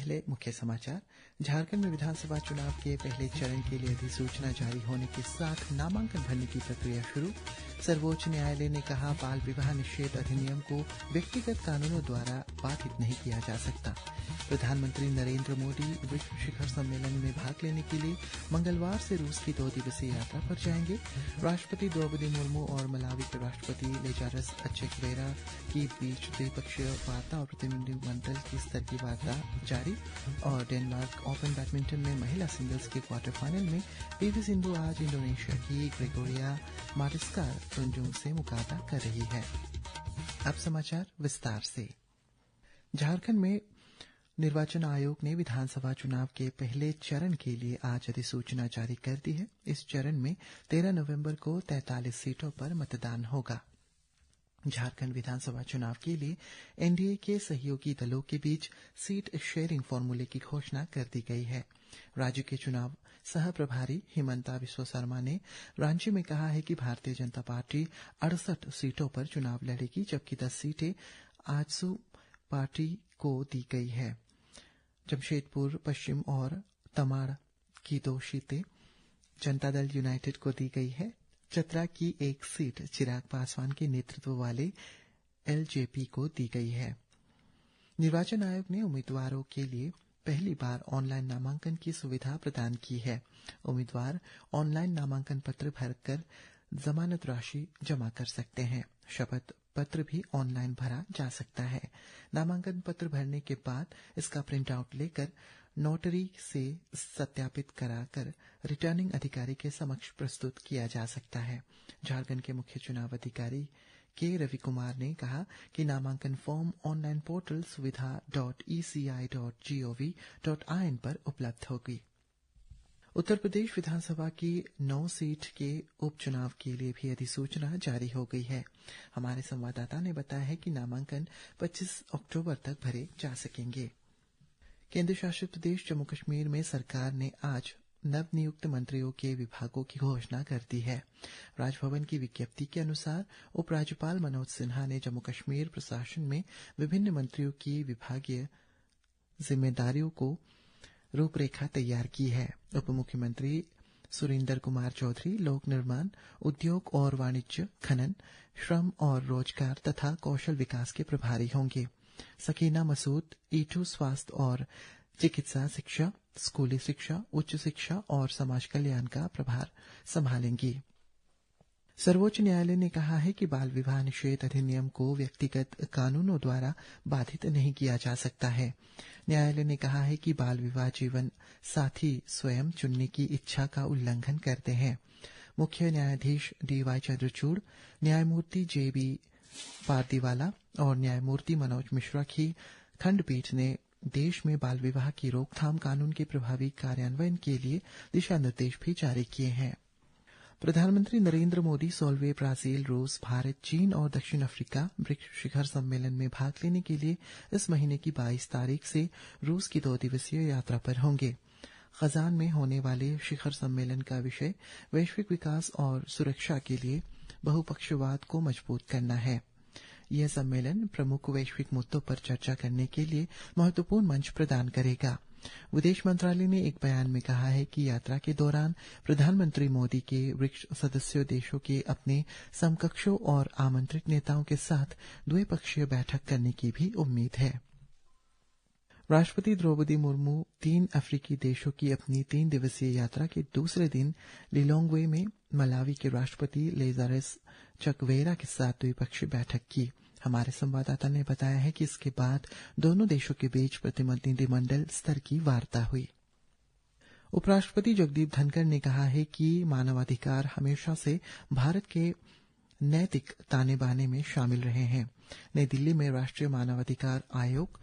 पहले मुख्य समाचार। झारखंड में विधानसभा चुनाव के पहले चरण के लिए अधिसूचना जारी होने के साथ नामांकन भरने की प्रक्रिया शुरू। सर्वोच्च न्यायालय ने कहा, बाल विवाह निषेध अधिनियम को व्यक्तिगत कानूनों द्वारा बाधित नहीं किया जा सकता। प्रधानमंत्री नरेंद्र मोदी विश्व शिखर सम्मेलन में भाग लेने के लिए मंगलवार से रूस की 2 दिवसीय यात्रा पर जाएंगे। राष्ट्रपति द्रौपदी मुर्मू और मलावी के राष्ट्रपति लेजारस चेकवेरा के बीच द्विपक्षीय वार्ता और प्रतिनिधिमंडल की स्तर की वार्ता जारी। और डेनमार्क ओपन बैडमिंटन में महिला सिंगल्स के क्वार्टर फाइनल में पीवी सिंधु आज इंडोनेशिया की ग्रेगोरिया मारिस्का तुंजुंग से मुकाबला कर रही है। अब समाचार विस्तार से। झारखंड में निर्वाचन आयोग ने विधानसभा चुनाव के पहले चरण के लिए आज अधिसूचना जारी कर दी है। इस चरण में 13 नवंबर को 43 सीटों पर मतदान होगा। झारखंड विधानसभा चुनाव के लिए एनडीए के सहयोगी दलों के बीच सीट शेयरिंग फॉर्मूले की घोषणा कर दी गई है। राज्य के चुनाव सह प्रभारी हिमंता विश्व शर्मा ने रांची में कहा है कि भारतीय जनता पार्टी 68 सीटों पर चुनाव लड़ेगी, जबकि 10 सीटें आजसू पार्टी को दी गई है। जमशेदपुर पश्चिम और तमाड़ की 2 सीटें जनता दल यूनाइटेड को दी गई है। चतरा की 1 सीट चिराग पासवान के नेतृत्व वाले एलजेपी को दी गई है। निर्वाचन आयोग ने उम्मीदवारों के लिए पहली बार ऑनलाइन नामांकन की सुविधा प्रदान की है। उम्मीदवार ऑनलाइन नामांकन पत्र भरकर जमानत राशि जमा कर सकते हैं। शपथ पत्र भी ऑनलाइन भरा जा सकता है। नामांकन पत्र भरने के बाद इसका प्रिंट आउट लेकर नोटरी से सत्यापित कराकर रिटर्निंग अधिकारी के समक्ष प्रस्तुत किया जा सकता है। झारखंड के मुख्य चुनाव अधिकारी के रवि कुमार ने कहा कि नामांकन फॉर्म ऑनलाइन पोर्टल suvidha.eci.gov.in पर उपलब्ध होगी। उत्तर प्रदेश विधानसभा की 9 सीट के उपचुनाव के लिए भी अधिसूचना जारी हो गई है। हमारे संवाददाता ने बताया है कि नामांकन 25 अक्टूबर तक भरे जा सकेंगे। केंद्र शासित प्रदेश जम्मू कश्मीर में सरकार ने आज नवनियुक्त मंत्रियों के विभागों की घोषणा कर दी है। राजभवन की विज्ञप्ति के अनुसार उपराज्यपाल मनोज सिन्हा ने जम्मू कश्मीर प्रशासन में विभिन्न मंत्रियों की विभागीय जिम्मेदारियों को रूपरेखा तैयार की है। उप मुख्यमंत्री सुरेंद्र कुमार चौधरी लोक निर्माण, उद्योग और वाणिज्य, खनन, श्रम और रोजगार तथा कौशल विकास के प्रभारी होंगे। सकीना मसूद ईटू स्वास्थ्य और चिकित्सा शिक्षा, स्कूली शिक्षा, उच्च शिक्षा और समाज कल्याण का प्रभार संभालेंगी। सर्वोच्च न्यायालय ने कहा है कि बाल विवाह निषेध अधिनियम को व्यक्तिगत कानूनों द्वारा बाधित नहीं किया जा सकता है। न्यायालय ने कहा है कि बाल विवाह जीवन साथी स्वयं चुनने की इच्छा का उल्लंघन करते हैं। मुख्य न्यायाधीश डीवाई चंद्रचूड़, न्यायमूर्ति जेबी पारदीवाला और न्यायमूर्ति मनोज मिश्रा की खंडपीठ ने देश में बाल विवाह की रोकथाम कानून के प्रभावी कार्यान्वयन के लिए दिशा निर्देश भी जारी किए हैं। प्रधानमंत्री नरेंद्र मोदी 16वें ब्राजील, रूस, भारत, चीन और दक्षिण अफ्रीका ब्रिक्स शिखर सम्मेलन में भाग लेने के लिए इस महीने की 22 तारीख से रूस की 2 दिवसीय यात्रा पर होंगे। खजान में होने वाले शिखर सम्मेलन का विषय वैश्विक विकास और सुरक्षा के लिए बहुपक्षवाद को मजबूत करना है। यह सम्मेलन प्रमुख वैश्विक मुद्दों पर चर्चा करने के लिए महत्वपूर्ण मंच प्रदान करेगा। विदेश मंत्रालय ने एक बयान में कहा है कि यात्रा के दौरान प्रधानमंत्री मोदी के ब्रिक्स सदस्य देशों के अपने समकक्षों और आमंत्रित नेताओं के साथ द्विपक्षीय बैठक करने की भी उम्मीद है। राष्ट्रपति द्रौपदी मुर्मू 3 अफ्रीकी देशों की अपनी 3 दिवसीय यात्रा के दूसरे दिन लिलोंग्वे में मलावी के राष्ट्रपति लेजारस चकवेरा के साथ द्विपक्षीय बैठक की। हमारे संवाददाता ने बताया है कि इसके बाद दोनों देशों के बीच प्रतिनिधिमंडल स्तर की वार्ता हुई। उपराष्ट्रपति जगदीप धनखड़ ने कहा है कि मानवाधिकार हमेशा से भारत के नैतिक ताने बाने में शामिल रहे हैं। नई दिल्ली में राष्ट्रीय मानवाधिकार आयोग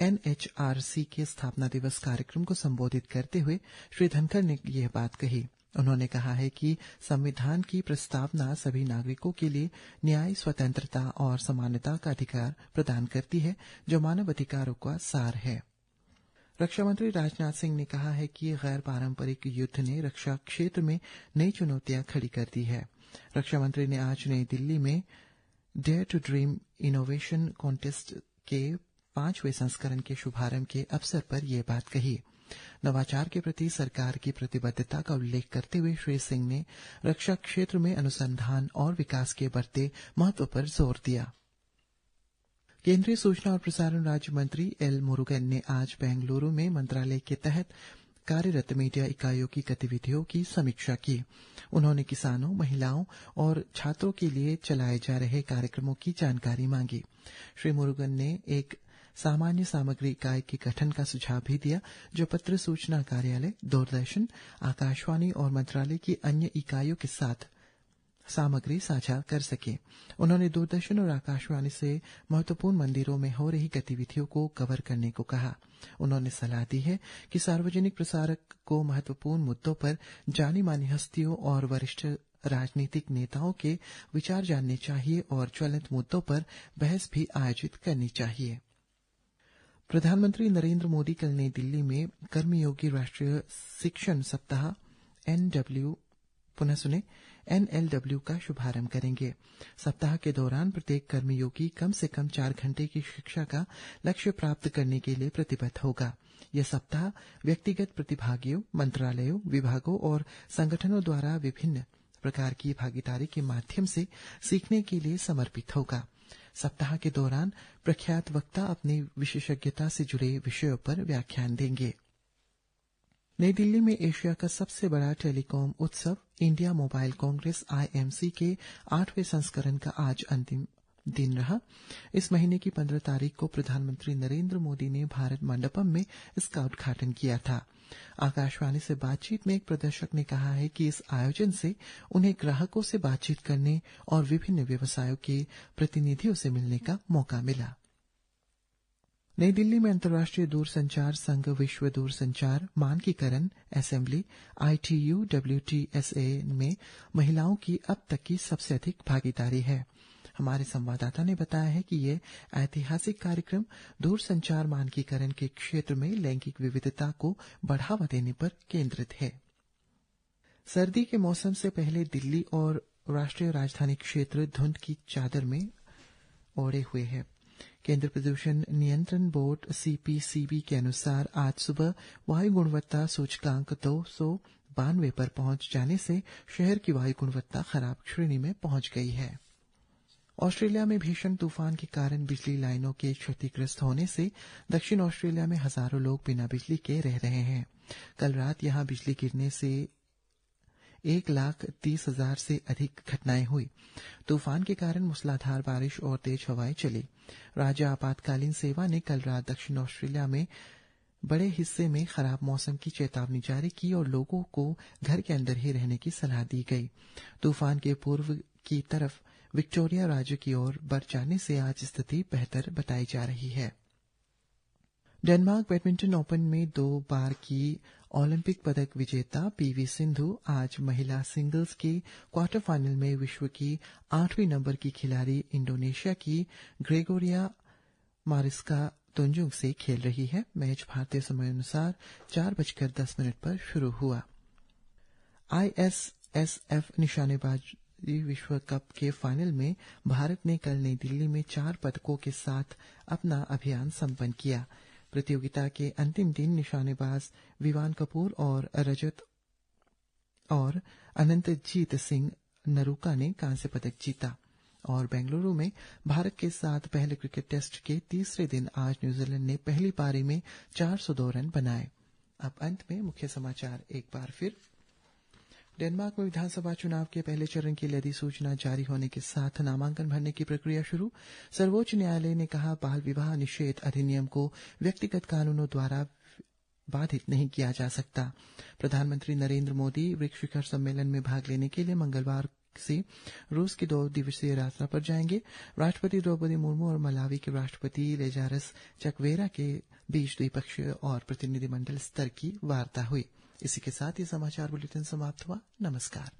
NHRC के स्थापना दिवस कार्यक्रम को संबोधित करते हुए श्री धनखड़ ने यह बात कही। उन्होंने कहा है कि संविधान की प्रस्तावना सभी नागरिकों के लिए न्याय, स्वतंत्रता और समानता का अधिकार प्रदान करती है, जो मानव अधिकारों का सार है। रक्षा मंत्री राजनाथ सिंह ने कहा है कि गैर पारंपरिक युद्ध ने रक्षा क्षेत्र में नई चुनौतियां खड़ी कर दी है। रक्षा मंत्री ने आज नई दिल्ली में dare to dream innovation contest के 5वें संस्करण के शुभारंभ के अवसर पर यह बात कही। नवाचार के प्रति सरकार की प्रतिबद्धता का उल्लेख करते हुए श्री सिंह ने रक्षा क्षेत्र में अनुसंधान और विकास के बढ़ते महत्व पर जोर दिया। केंद्रीय सूचना और प्रसारण राज्य मंत्री एल मुरुगन ने आज बेंगलुरु में मंत्रालय के तहत कार्यरत मीडिया इकाइयों की गतिविधियों की समीक्षा की। उन्होंने किसानों, महिलाओं और छात्रों के लिए चलाए जा रहे कार्यक्रमों की जानकारी मांगी। श्री मुरुगन ने एक सामान्य सामग्री इकाई के गठन का सुझाव भी दिया, जो पत्र सूचना कार्यालय, दूरदर्शन, आकाशवाणी और मंत्रालय की अन्य इकाइयों के साथ सामग्री साझा कर सके। उन्होंने दूरदर्शन और आकाशवाणी से महत्वपूर्ण मंदिरों में हो रही गतिविधियों को कवर करने को कहा। उन्होंने सलाह दी है कि सार्वजनिक प्रसारक को महत्वपूर्ण मुद्दों पर जानी मानी हस्तियों और वरिष्ठ राजनीतिक नेताओं के विचार जानने चाहिए और ज्वलंत मुद्दों पर बहस भी आयोजित करनी चाहिए। प्रधानमंत्री नरेंद्र मोदी कल नई दिल्ली में कर्मयोगी राष्ट्रीय शिक्षण सप्ताह NLW का शुभारंभ करेंगे। सप्ताह के दौरान प्रत्येक कर्मयोगी कम से कम 4 घंटे की शिक्षा का लक्ष्य प्राप्त करने के लिए प्रतिबद्ध होगा। यह सप्ताह व्यक्तिगत प्रतिभागियों, मंत्रालयों, विभागों और संगठनों द्वारा विभिन्न प्रकार की भागीदारी के माध्यम से सीखने के लिए समर्पित होगा। सप्ताह के दौरान प्रख्यात वक्ता अपनी विशेषज्ञता से जुड़े विषयों पर व्याख्यान देंगे। नई दिल्ली में एशिया का सबसे बड़ा टेलीकॉम उत्सव इंडिया मोबाइल कांग्रेस IMC के 8वें संस्करण का आज अंतिम दिन रहा। इस महीने की 15 तारीख को प्रधानमंत्री नरेंद्र मोदी ने भारत मंडपम में इसका उद्घाटन किया था। आकाशवाणी से बातचीत में एक प्रदर्शक ने कहा है कि इस आयोजन से उन्हें ग्राहकों से बातचीत करने और विभिन्न व्यवसायों के प्रतिनिधियों से मिलने का मौका मिला। नई दिल्ली में अंतर्राष्ट्रीय दूरसंचार संघ विश्व दूरसंचार मानकीकरण असेंबली ITU-WTSA में महिलाओं की अब तक की सबसे अधिक भागीदारी है। हमारे संवाददाता ने बताया है कि ये ऐतिहासिक कार्यक्रम दूरसंचार मानकीकरण के क्षेत्र में लैंगिक विविधता को बढ़ावा देने पर केंद्रित है। सर्दी के मौसम से पहले दिल्ली और राष्ट्रीय राजधानी क्षेत्र धुंध की चादर में ओढ़े हुए है। केंद्रीय प्रदूषण नियंत्रण बोर्ड CPCB के अनुसार आज सुबह वायु गुणवत्ता सूचकांक 292 पर पहुंच जाने से शहर की वायु गुणवत्ता खराब श्रेणी में पहुंच गई है। ऑस्ट्रेलिया में भीषण तूफान के कारण बिजली लाइनों के क्षतिग्रस्त होने से दक्षिण ऑस्ट्रेलिया में हजारों लोग बिना बिजली के रह रहे हैं। कल रात यहां बिजली गिरने से 1,30,000 से अधिक घटनाएं हुई। तूफान के कारण मूसलाधार बारिश और तेज हवाएं चली। राज्य आपातकालीन सेवा ने कल रात दक्षिण ऑस्ट्रेलिया में बड़े हिस्से में खराब मौसम की चेतावनी जारी की और लोगों को घर के अंदर ही रहने की सलाह दी गई। तूफान के पूर्व की तरफ विक्टोरिया राज्य की ओर बढ़ जाने से आज स्थिति बेहतर बताई जा रही है। डेनमार्क बैडमिंटन ओपन में 2 बार की ओलंपिक पदक विजेता PV सिंधु आज महिला सिंगल्स के क्वार्टर फाइनल में विश्व की 8वीं नंबर की खिलाड़ी इंडोनेशिया की ग्रेगोरिया मारिस्का तुंजुंग से खेल रही है। मैच भारतीय समय अनुसार 4:10 पर शुरू हुआ। ISSF निशानेबाजी विश्व कप के फाइनल में भारत ने कल नई दिल्ली में 4 पदकों के साथ अपना अभियान संपन्न किया। प्रतियोगिता के अंतिम दिन निशानेबाज विवान कपूर और रजत और अनंतजीत सिंह नरूका ने कांस्य पदक जीता। और बेंगलुरु में भारत के साथ पहले क्रिकेट टेस्ट के तीसरे दिन आज न्यूजीलैंड ने पहली पारी में 402 रन बनाए। अब अंत में मुख्य समाचार एक बार फिर। डेनमार्क में विधानसभा चुनाव के पहले चरण के लिए अधिसूचना जारी होने के साथ नामांकन भरने की प्रक्रिया शुरू। सर्वोच्च न्यायालय ने कहा बाल विवाह निषेध अधिनियम को व्यक्तिगत कानूनों द्वारा बाधित नहीं किया जा सकता। प्रधानमंत्री नरेंद्र मोदी ब्रिक्स शिखर सम्मेलन में भाग लेने के लिए मंगलवार से रूस की 2 दिवसीय यात्रा पर जाएंगे। राष्ट्रपति द्रौपदी मुर्मू और मलावी के राष्ट्रपति लेजारस चकवेरा के बीच द्विपक्षीय और प्रतिनिधिमंडल स्तर की वार्ता हुई। इसी के साथ ये समाचार बुलेटिन समाप्त हुआ। नमस्कार।